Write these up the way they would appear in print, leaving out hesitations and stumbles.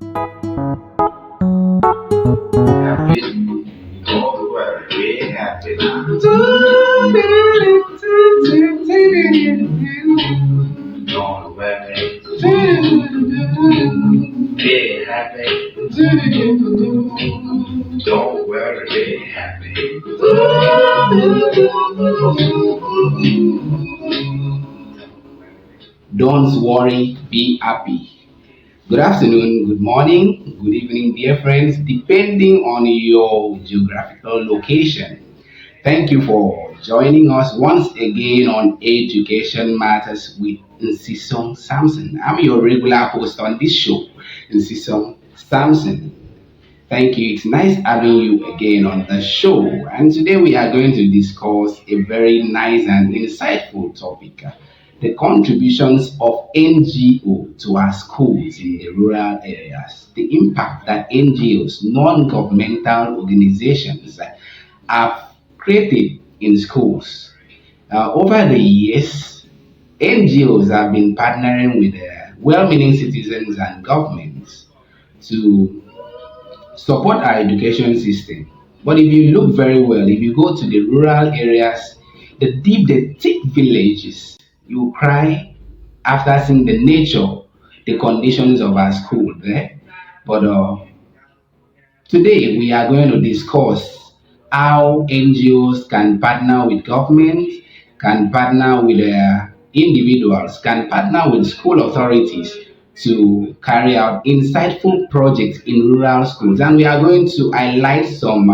Don't worry, be happy now. Don't worry, be happy. Don't worry, be happy. Don't worry, be happy. Good afternoon, good morning, good evening, dear friends, depending on your geographical location. Thank you for joining us once again on Education Matters with Nsisong Sampson. I'm your regular host on this show, Nsisong Sampson. Thank you. It's nice having you again on the show. And today we are going to discuss a very nice and insightful topic, the contributions of NGO to our schools in the rural areas, the impact that NGOs, non governmental organizations, have created in schools. Over the years, NGOs have been partnering with well meaning citizens and governments to support our education system. But if you look very well, if you go to the rural areas, the thick villages, you will cry after seeing the nature, the conditions of our school there. But today we are going to discuss how NGOs can partner with government, can partner with individuals, can partner with school authorities to carry out insightful projects in rural schools. And we are going to highlight some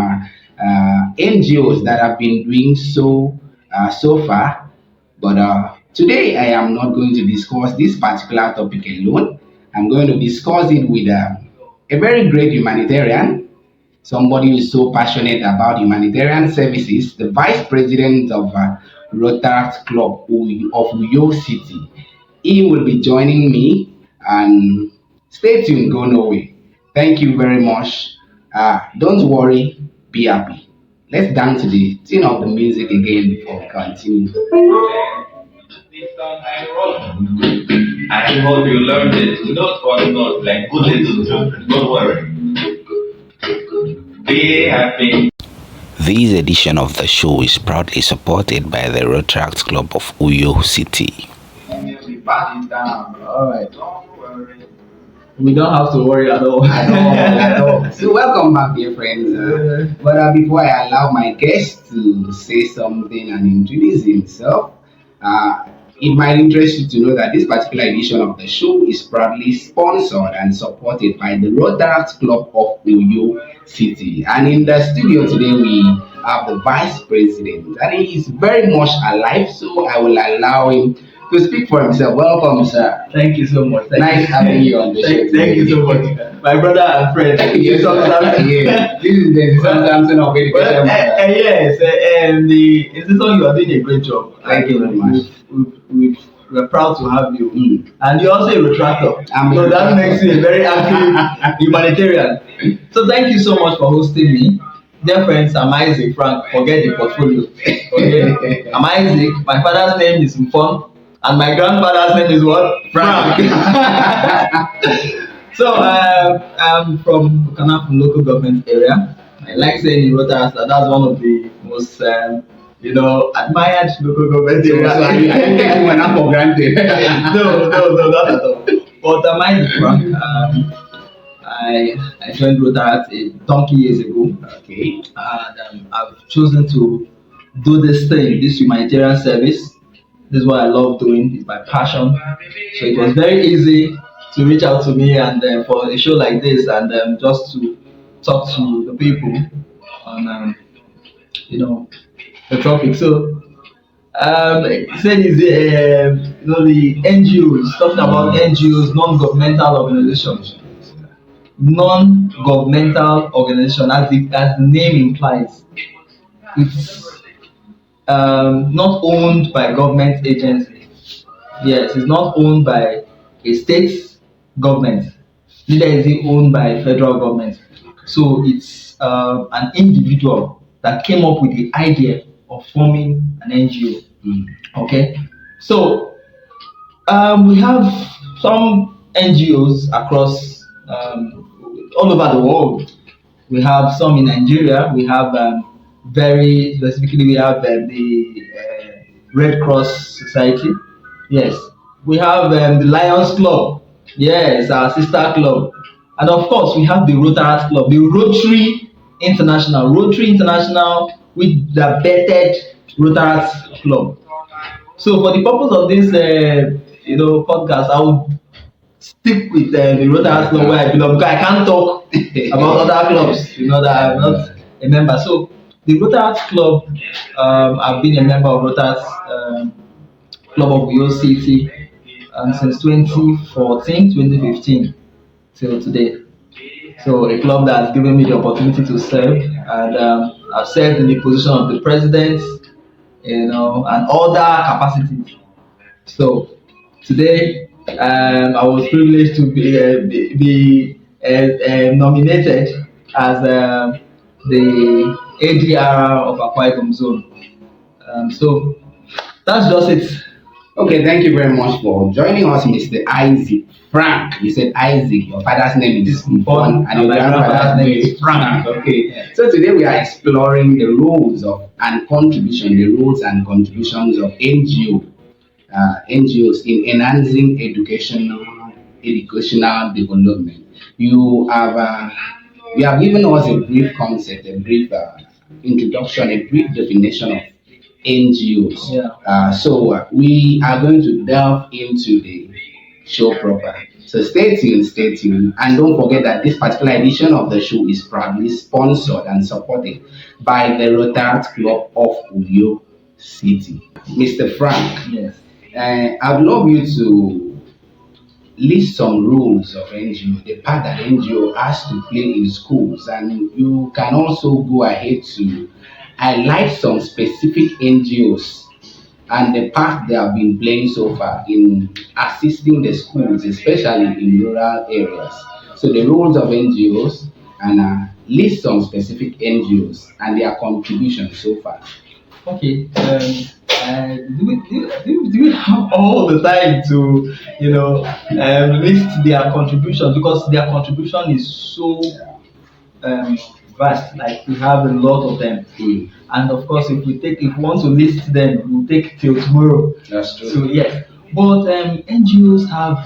NGOs that have been doing so far. But today I am not going to discuss this particular topic alone. I'm going to discuss it with a very great humanitarian, somebody who is so passionate about humanitarian services, the vice president of Rotaract Club of Uyo City. He will be joining me, and stay tuned, go nowhere. Thank you very much. Don't worry, be happy. Let's dance to the tune of the music again before we continue. This song I wrote. I hope you learned it. Not or not, like good little children. Don't worry. Be happy. This edition of the show is proudly supported by the Rotaract Club of Uyo City. We pass it down. Alright. Don't worry. We don't have to worry at all. At all. So welcome back, dear friends. But before I allow my guest to say something and introduce himself, it might interest you to know that this particular edition of the show is proudly sponsored and supported by the Rotaract Club of Uyo City. And in the studio today, we have the Vice President, and he is very much alive, so I will allow him to speak for himself. Welcome, sir. Thank you so much. Nice having you on the show. Thank you so much. My brother and friend. Yes, yeah. This is the Sampson of education. Well, yes, and the Nsisong, you are doing a great job. Thank you very much. We're proud to have you. Mm. And you're also a retractor. So That makes you a very active humanitarian. So thank you so much for hosting me. Dear friends, I'm Isaac Frank. Forget the portfolio. Okay. I'm Isaac. My father's name is Mfon. And my grandfather's name is what? Frank. So I'm from Bukana, from local government area. I like saying in Rotaract that that's one of the most admired local government areas. So I didn't take you one for granted. No, not at all. But I'm Frank. I joined Rotaract a donkey years ago. Okay. And I've chosen to do this thing, this humanitarian service. This is what I love doing. It's my passion. So it was very easy to reach out to me and for a show like this and just to talk to the people on the topic. So said is the NGOs, talking about NGOs, non-governmental organizations. Non-governmental organization, as the name implies, it's not owned by government agency. Yes, it's not owned by a state government. Neither is it owned by federal government. So it's an individual that came up with the idea of forming an NGO. Okay, so we have some NGOs across all over the world. We have some in Nigeria. We have very specifically we have the Red Cross Society. Yes, we have the Lions Club. Yes, our sister club, and of course we have the Rotaract Club, the Rotary International. Rotary International with the bettered Rotaract Club. So for the purpose of this, podcast, I would stick with the Rotaract Club where I belong because I can't talk about other clubs, that I'm not a member. So the Rotaract Club, I've been a member of Rotaract Club of Uyo City since 2014, 2015 till today. So a club that has given me the opportunity to serve, and I've served in the position of the president, and other capacities. So today, I was privileged to be nominated as the ADR of Akwa Ibom Zone. So that's just it. Okay, thank you very much for joining us, Mr. Isaac Frank. You said Isaac, your father's name is Mbon, and your grandfather's name is Frank. Okay, so today we are exploring the roles of and contribution, the roles and contributions of NGOs in enhancing educational development. You have given us a brief concept, a brief introduction, a brief definition of NGOs. Yeah. So we are going to delve into the show proper. So stay tuned, and don't forget that this particular edition of the show is proudly sponsored and supported by the Rotaract Club of Uyo City. Mr. Frank, Yes. I'd love you to list some rules of NGO, the part that NGO has to play in schools, and you can also go ahead to highlight some specific NGOs and the part they have been playing so far in assisting the schools, especially in rural areas. So the roles of NGOs, and list some specific NGOs and their contribution so far. Okay. Do we have all the time to list their contribution, because their contribution is so vast. Like we have a lot of them, and of course, if we want to list them, we'll take till tomorrow. That's true. So yes, but NGOs have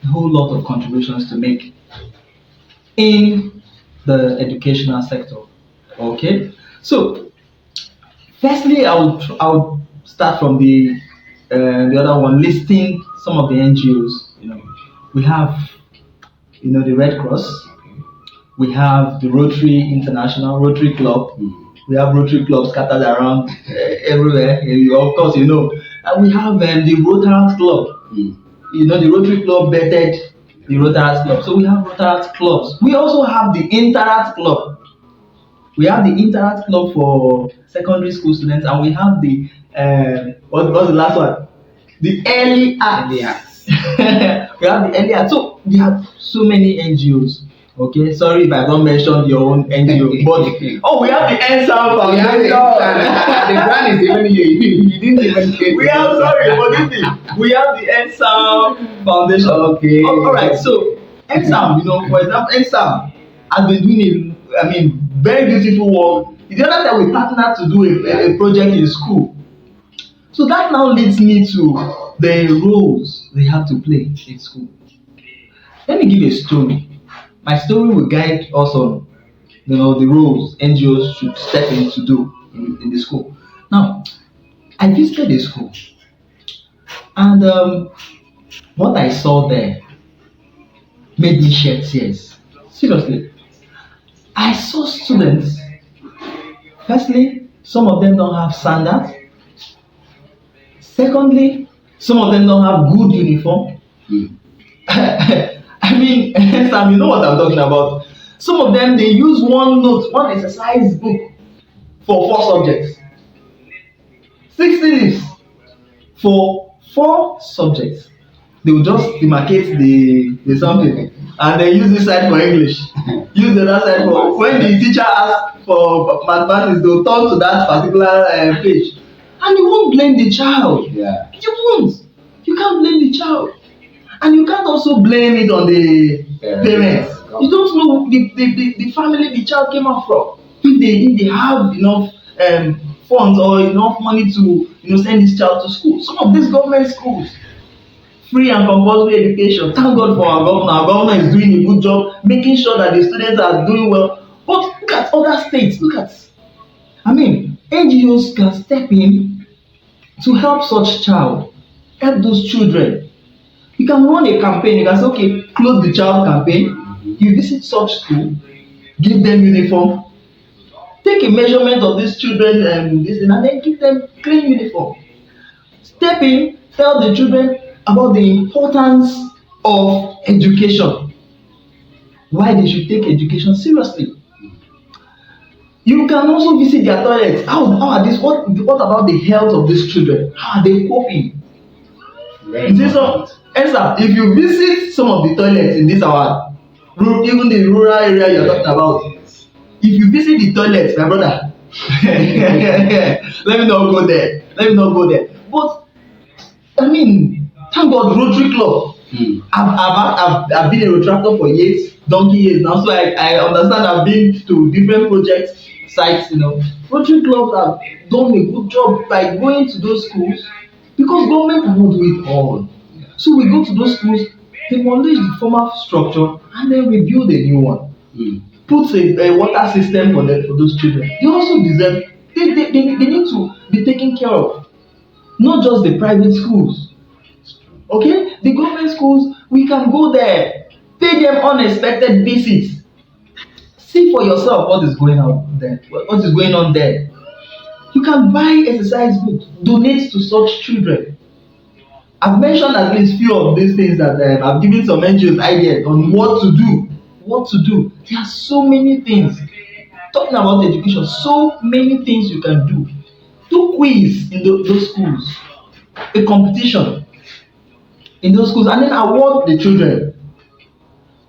a whole lot of contributions to make in the educational sector. Okay, so firstly, I would start from the other one, listing some of the NGOs. We have the Red Cross. We have the Rotary International, Rotary Club. We have Rotary clubs scattered around everywhere. Of course, and we have the Rotaract Club. The Rotary Club bettered the Rotaract Club. So we have Rotaract clubs. We also have the Interact Club. We have the Interact Club for secondary school students, and we have the what's the last one? The Early Arts. We have the Early Arts. So we have so many NGOs. Okay, sorry if I don't mention your own NGO, but we have the NSAM Foundation. The brand is even you didn't even say. We have the NSAM Foundation. Okay. All right. So NSAM, for example, NSAM has been doing very beautiful work. The other time we partnered to do a project in school. So that now leads me to the roles they have to play in school. Let me give you a story. My story will guide us on, the roles NGOs should step in to do in the school. Now, I visited a school, and what I saw there made me shed tears. Seriously, I saw students. Firstly, some of them don't have standards. Secondly, some of them don't have good uniform. Sam, you know what I'm talking about. Some of them, they use one exercise book for 4 subjects. 60 leaves for 4 subjects. They will just demarcate the something, and then use this side for English, use the other side for when the teacher asks for mathematics, they'll turn to that particular page, and you won't blame the child. Yeah. You won't. You can't blame the child. And you can't also blame it on the parents. You don't know the family the child came out from. If they have enough funds or enough money to send this child to school. Some of these government schools, free and compulsory education. Thank God for our governor. Our governor is doing a good job making sure that the students are doing well. But look at other states. NGOs can step in to help such child, help those children. You can run a campaign. You can say, okay, close the child campaign. You visit such school, give them uniform, take a measurement of these children and then give them clean uniform. Step in, tell the children about the importance of education, why they should take education seriously. You can also visit their toilets. How are this? What about the health of these children? How are they coping? Esther, if you visit some of the toilets in this our even the rural area you're talking about, if you visit the toilets, my brother, let me not go there. But thank God, Rotary Club. I've been a Rotractor for years, donkey years now, so I understand. I've been to different project sites. Rotary clubs have done a good job by going to those schools because government cannot do it all. So we go to those schools, demolish the former structure, and then we build a new one. Put a water system for those children. They also deserve. They need to be taken care of, not just the private schools. Okay, the government schools, we can go there, pay them unexpected visits, see for yourself what is going on there. You can buy exercise books, donate to such children. I've mentioned at least few of these things that I've given some NGOs ideas on what to do. There are so many things. Talking about education, so many things you can do. Do quiz in those schools, a competition in those schools, and then award the children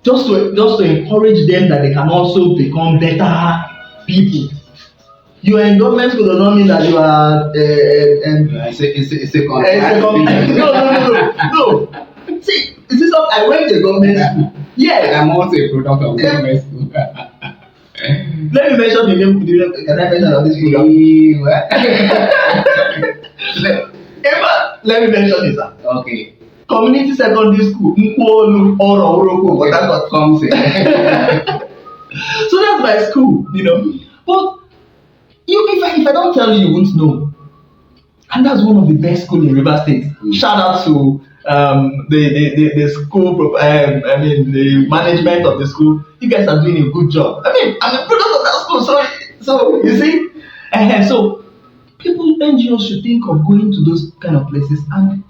just to encourage them that they can also become better people. You are in government school does not mean that you are it's a contract. No. See, this is what I went to government school. Yes, I'm also a product of government school. Let me mention the name. Can I mention this school? Let me mention this. Okay. Community secondary school, Nkolu or Oroko, what that got comes in. So that's my school, But if I don't tell you, you won't know. And that's one of the best schools in River State. Shout out to the school, the management of the school. You guys are doing a good job. I'm a product of that school, so you see, so people, NGOs should think of going to those kind of places and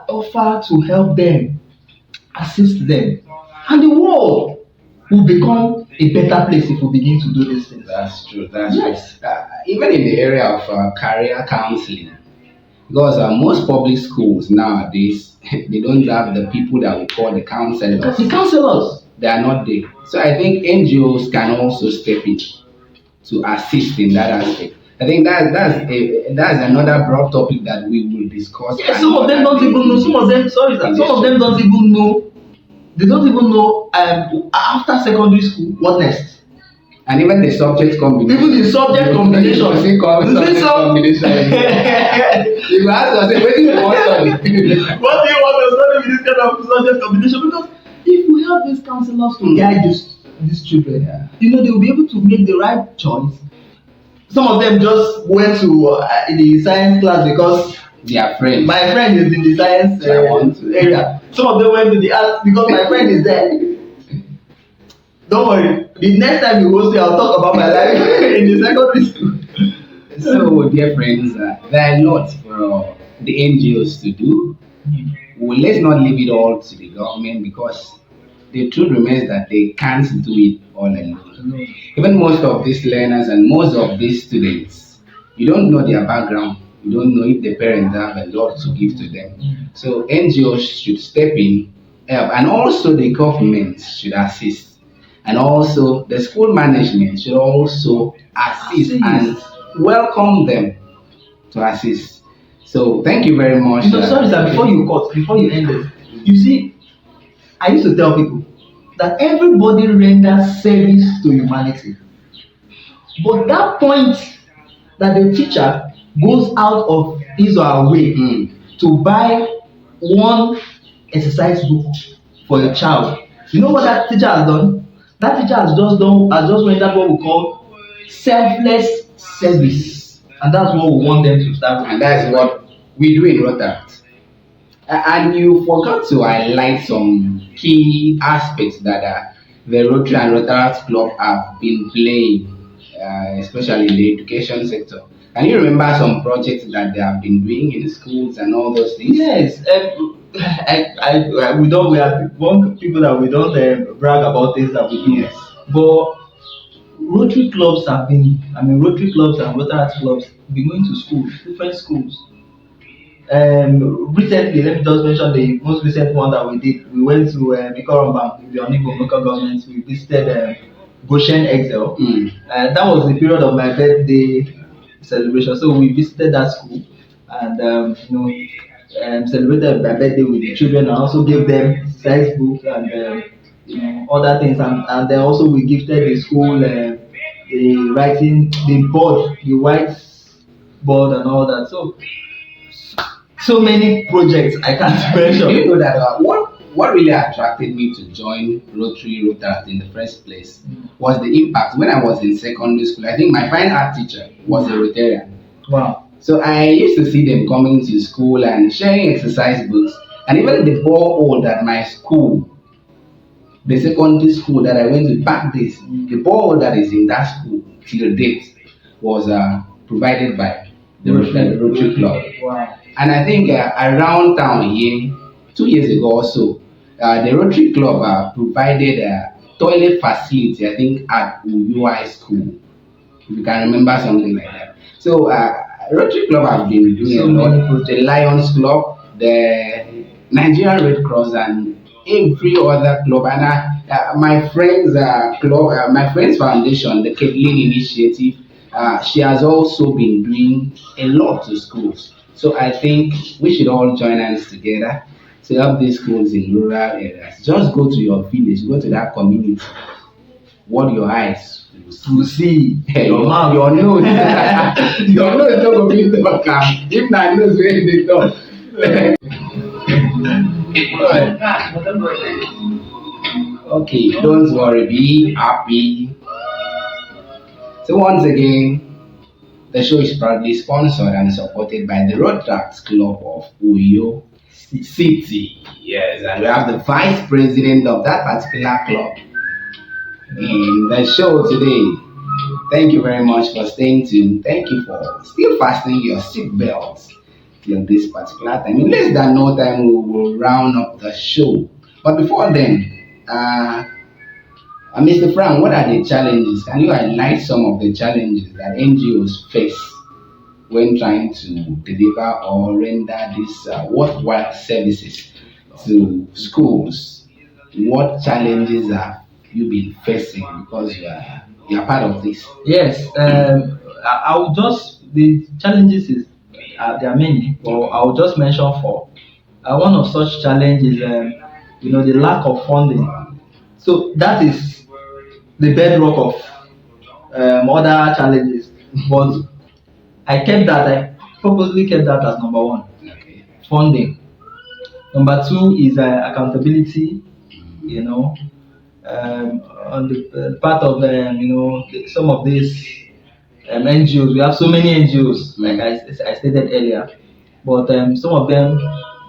offer to help them, assist them, and the world will become a better place if we begin to do these things. That's true. Yes. Even in the area of career counseling, because most public schools nowadays they don't have the people that we call the counselors. The counselors, they are not there. So I think NGOs can also step in to assist in that aspect. I think that's another broad topic that we will discuss. Yeah, some of them don't even know. Some of them don't even know. They don't even know after secondary school what next. And even the subject combination. You ask us, what do you want to study? What do you want to study with this kind of subject combination? Because if we have these counselors to guide these children, they will be able to make the right choice. Some of them just went to the science class because their friend. My friend is in the science area. Some of them went to the arts because my friend is there. Don't worry. The next time you go see, I'll talk about my life in the secondary school. So, dear friends, there are lots for the NGOs to do. Well, let's not leave it all to the government because the truth remains that they can't do it all alone. Even most of these learners and most of these students, you don't know their background. You don't know if the parents have a lot to give to them. So NGOs should step in, help, and also the government should assist. And also the school management should also assist and welcome them to assist. So thank you very much. Sorry, sir, before you end it, You see, I used to tell people that everybody renders service to humanity. But that point that the teacher goes out of his or her way to buy one exercise book for a child, you know what that teacher has done? That teacher has just rendered what we call selfless service, and that's what we want them to start with. And that's what we do in Rotaract. And you forgot to highlight some key aspects that the Rotary and Rotaract Club have been playing, especially in the education sector. Can you remember some projects that they have been doing in schools and all those things? Yes, we don't. We are one people that we don't brag about things that we do. Yes. But Rotary clubs have been. I mean, Rotary clubs and Rotaract clubs have been going to schools, different schools. Recently, let me just mention the most recent one that we did. We went to Bikoromba, the Onibo local government. We visited Goshen Excel. That was the period of my birthday celebration. So we visited that school and celebrated my birthday with the children. And also gave them exercise books and other things. And then also we gifted the school the writing, the board, the white board and all that. So many projects I can't mention. You know that what really attracted me to join Rotaract in the first place was the impact. When I was in secondary school, I think my fine art teacher was a Rotarian. Wow. So I used to see them coming to school and sharing exercise books, and even the borehole at my school, the secondary school that I went to back this, the borehole that is in that school till date was provided by the Rotary Club. Wow. And I think around town here, 2 years ago or so, the Rotary Club provided a toilet facility, I think, at UI School. If you can remember something like that. So, Rotary Club have been doing a lot. The Lions Club, the Nigerian Red Cross, and every other club. And my friend's club, my friend's foundation, the Kathleen Initiative, she has also been doing a lot to schools. So I think we should all join hands together to help these schools in rural areas. Just go to your village, go to that community. What your eyes To see your mouth, your nose, your nose don't go be talk. If na nose wey dey talk. Okay, don't worry, be happy. So once again, the show is proudly sponsored and supported by the Rotaract Club of Uyo City. Yes, and we have the vice president of that particular club in the show today. Thank you very much for staying tuned. Thank you for still fastening your seatbelts till this particular time. In less than no time, we will round up the show. But before then, Mr. Frank, what are the challenges? Can you highlight some of the challenges that NGOs face when trying to deliver or render these worthwhile services to schools? What challenges have you been facing because you are part of this? Yes, I will just the challenges is there are many, but I will just mention four. One of such challenges is the lack of funding. So that is the bedrock of other challenges. But I purposely kept that as number one. Okay. Funding. Number two is accountability. On the part of some of these NGOs, we have so many NGOs, like I stated earlier, but some of them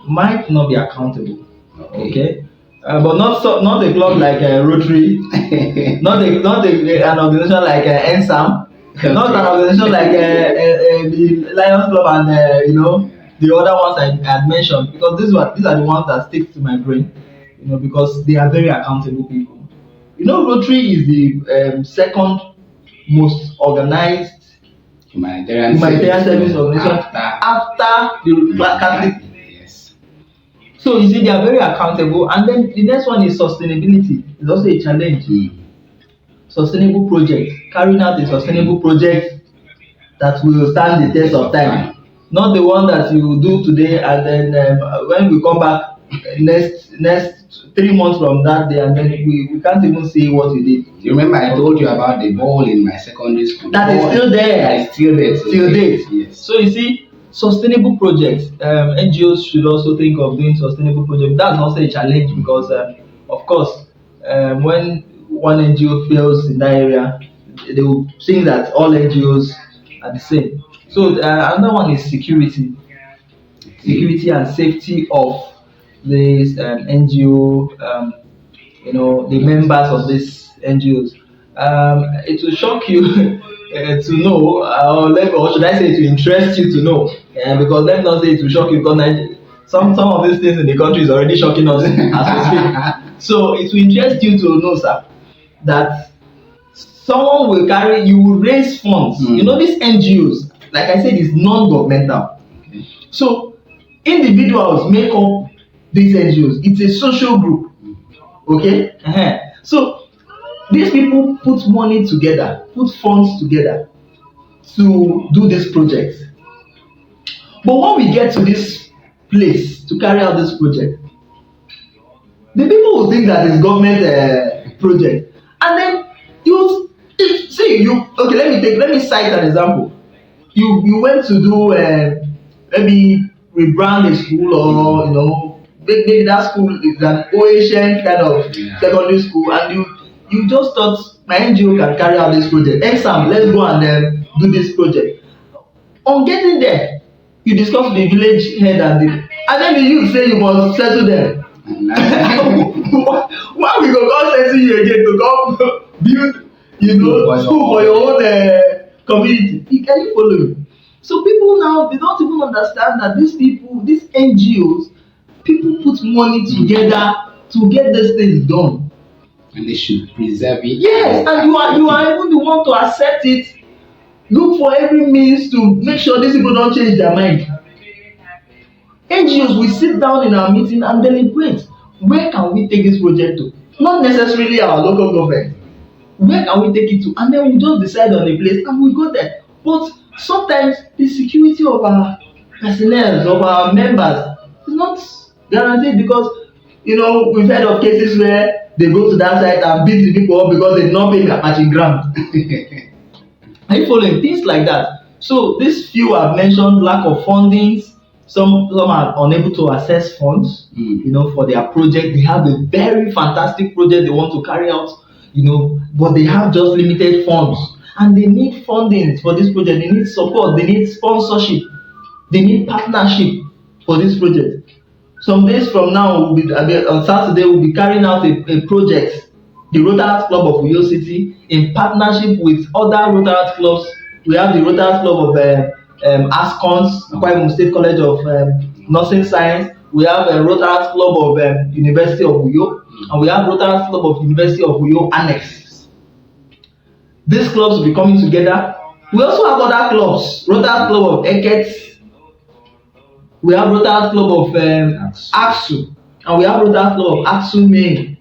might not be accountable. Okay. But not a club like Rotary, not an organization like NSAM, not an organization like the Lions Club and the other ones I had mentioned, because these are the ones that stick to my brain, because they are very accountable people. Rotary is the second most organized humanitarian service organization after the Catholic. Yes. So you see, they are very accountable. And then the next one is sustainability. It's also a challenge. Sustainable project, carrying out a sustainable project that will stand the test of time. Not the one that you do today and then when we come back, next 3 months from that day, and then we can't even see what you did. You remember I told you about the ball in my secondary school? That is still there. That is still there Till date. Yes. So you see, sustainable projects. NGOs should also think of doing sustainable projects. That's also a challenge because, of course, when one NGO fails in that area, they will think that all NGOs are the same. So another one is security and safety of these NGO, the members of these NGOs. It will shock you to know, or should I say, to interest you to know, because let me not say it will shock you, because some of these things in the country is already shocking us as we speak. So it will interest you to know, sir, that someone will carry, you will raise funds. You know, these NGOs, like I said, is non-governmental. So individuals make up these NGOs. It's a social group. Okay? So these people put money together, put funds together to do this project. But when we get to this place to carry out this project, the people will think that it's government project. And then let me cite an example. You went to do maybe rebrand a school, or maybe that school is an OHN kind of secondary school, and you just thought my NGO can carry out this project. Exam, let's go and do this project. On getting there, you discuss the village head and then the youth say you must settle them. Why we go come settle you again to come build school for your own community? Can you follow me? So people now, they don't even understand that these NGOs, people put money together to get these things done. And they should preserve it. Yes, and you are even the one to accept it. Look for every means to make sure these people don't change their mind. NGOs, we sit down in our meeting and deliberate. Where can we take this project to? Not necessarily our local government. Where can we take it to? And then we just decide on a place and we go there. But sometimes the security of our personnel, of our members, is not guaranteed, because we've heard of cases where they go to that site and beat the people up because they did not pay their matching grant. Are you following? Things like that. So these few I've mentioned, lack of funding. Some are unable to access funds, for their project. They have a very fantastic project they want to carry out, but they have just limited funds. And they need funding for this project. They need support. They need sponsorship. They need partnership for this project. Some days from now, on Saturday, we'll be carrying out a project, the Rotaract Club of Uyo City, in partnership with other Rotaract clubs. We have the Rotaract Club of ASCONS, Akwa State College of Nursing Science. We have a Rotaract Club of University of Uyo, and we have Rotaract Club of University of Uyo Annex. These clubs will be coming together. We also have other clubs, Rotaract Club of Eket. We have Rotaract Club of Aksu, and we have Rotaract Club of Aksu Main.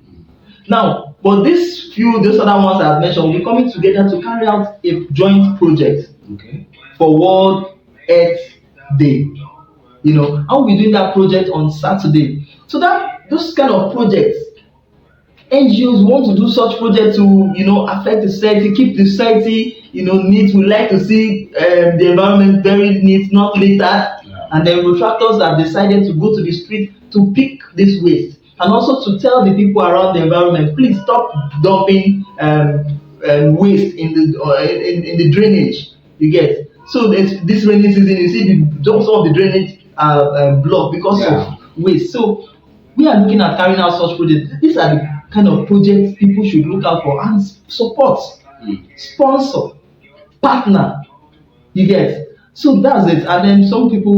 Now, but these other ones I've mentioned will be coming together to carry out a joint project for World Earth Day. I will be doing that project on Saturday. So those kind of projects, NGOs want to do such projects to affect the society, keep the society neat. We like to see the environment very neat, not littered. And then Rotractors have decided to go to the street to pick this waste, and also to tell the people around the environment, please stop dumping waste in the drainage. You get? So this rainy season, you see some of the drainage are blocked because of waste. So we are looking at carrying out such projects. These are the kind of projects people should look out for and support, sponsor, partner. You get? So that's it. And then some people,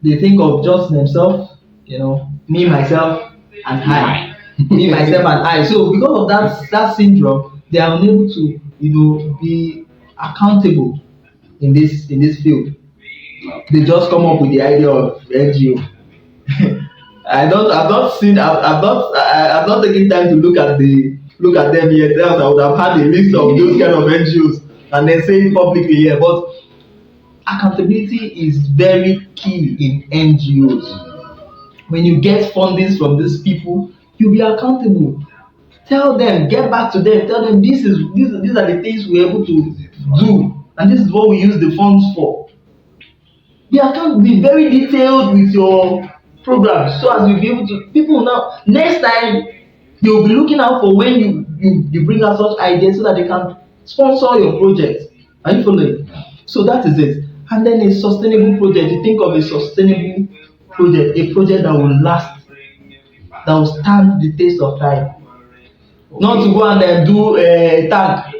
they think of just themselves, me, myself, and I. Me, myself, and I. So because of that syndrome, they are unable to, be accountable in this field. They just come up with the idea of NGO. I've not taken time to look at them yet. Else I would have had a list of those kind of NGOs and then say it publicly here. But accountability is very key in NGOs. When you get fundings from these people, you'll be accountable. Tell them, get back to them, tell them these are the things we're able to do, and this is what we use the funds for. Be account be very detailed with your program, so as you'll be able to people now next time they'll be looking out for when you bring out such ideas so that they can sponsor your project. Are you following? So that is it. And then a sustainable project, you think of a sustainable project, a project that will last, that will stand the test of time. Not to go and do a tank,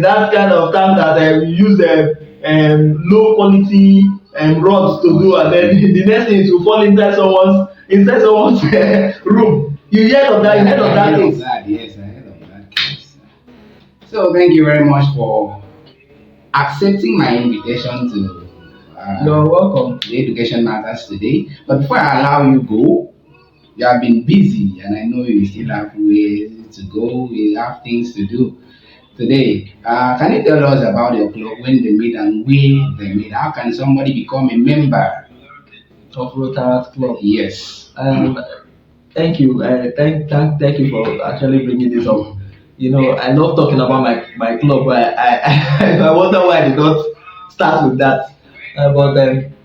that kind of tank that use low quality rods to do, and then the next thing is to fall inside someone's room. You heard of that? You heard of that case? Yes, I heard of that case. So thank you very much for accepting my invitation to You're welcome. the Education Matters today. But before I allow you go, you have been busy, and I know you still have ways to go. You have things to do today. Can you tell us about your club, when they meet and where they meet? How can somebody become a member Of Rotaract Club. Yes. Thank you. Thank you for actually bringing this up. You know, I love talking about my club, but I wonder why I did not start with that. But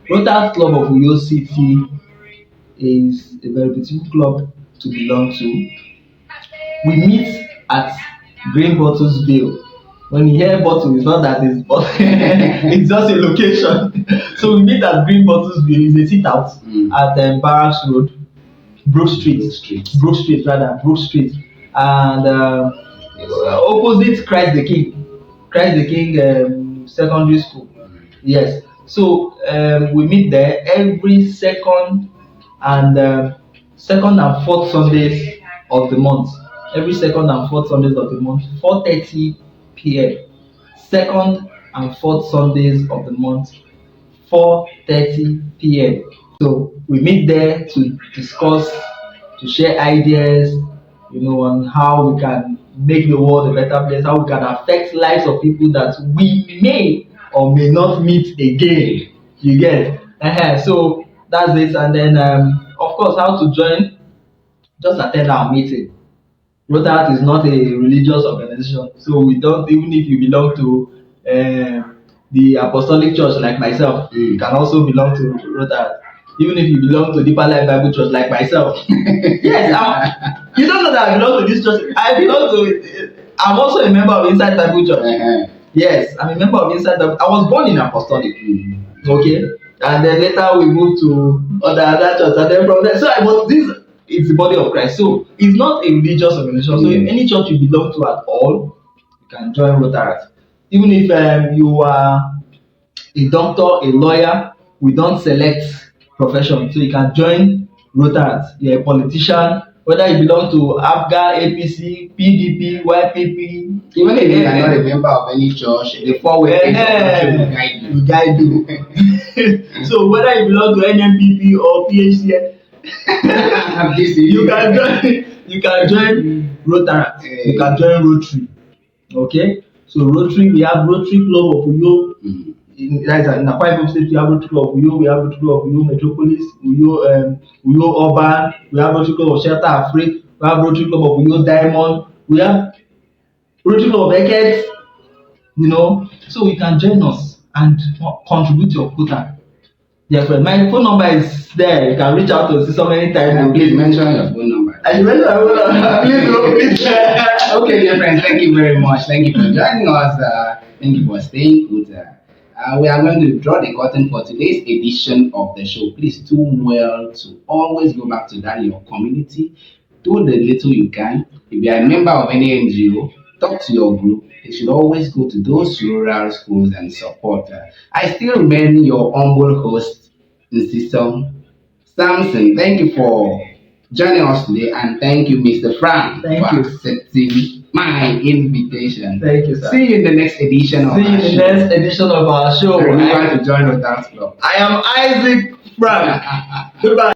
Rotaract Club of Uyo City is a very beautiful club to belong to. We meet at Green Bottlesville. When you hear bottle, it's not that it's bottle, it's just a location. So we meet at Green Bottlesville. It's a sit out at Barracks Road, Brook Street, Brook Street, and opposite Christ the King Secondary School. Yes. So we meet there every second and fourth Sundays of the month. Every second and fourth Sundays of the month, 4:30 p.m. Second and fourth Sundays of the month, 4:30 p.m. So we meet there to discuss, to share ideas, you know, on how we can make the world a better place, how we can affect lives of people that we may or may not meet again. You get? So that's it. And then, of course, how to join? Just attend our meeting. Rotaract is not a religious organization, so we don't. Even if you belong to the Apostolic Church like myself, you can also belong to Rotaract. Even if you belong to Deeper Life Bible Church like myself, yes, you don't know that I belong to this church. I'm also a member of Inside Bible Church. Yes, I'm a member of Inside Bible. I was born in Apostolic, okay, and then later we moved to other churches, and then from there. So it's the body of Christ. So it's not a religious organization. So if any church you belong to at all, you can join Rotaract. Even if you are a doctor, a lawyer, we don't select profession. So you can join Rotaract. You're a politician, whether you belong to APGA, APC, PDP, YPP. Even if you are not a member of any church, the four-way will guide you. So whether you belong to NMPP or PHCN, you can join Rotaract. You can join Rotary. Okay, so Rotary, we have Rotary Club of Uyo. In Akwa Ibom State, we have Rotary Club of Uyo. We have Rotary Club of Uyo Metropolis, Uyo Urban. We have Rotary Club of Shelter Africa. We have Rotary Club of Uyo Diamond. We have Rotary Club of Eket. You know, so you can join us and contribute your quota. Yes, friend. My phone number is there. You can reach out to Nsisong anytime. Please mention your phone number. I mention my phone number. Please. Okay, dear friends, thank you very much. Thank you for joining us. Thank you for staying put. We are going to draw the curtain for today's edition of the show. Please do well to always go back to that in your community. Do the little you can. If you are a member of any NGO, talk to your group. You should always go to those rural schools and support. I still remain your humble host, Nsisong. Sampson, thank you for joining us today, and thank you, Mr. Frank, for accepting my invitation. Thank you, sir. See you in the next edition of our show. See you in the next edition of our show. Remember to join the dance club. I am Isaac Frank. Goodbye.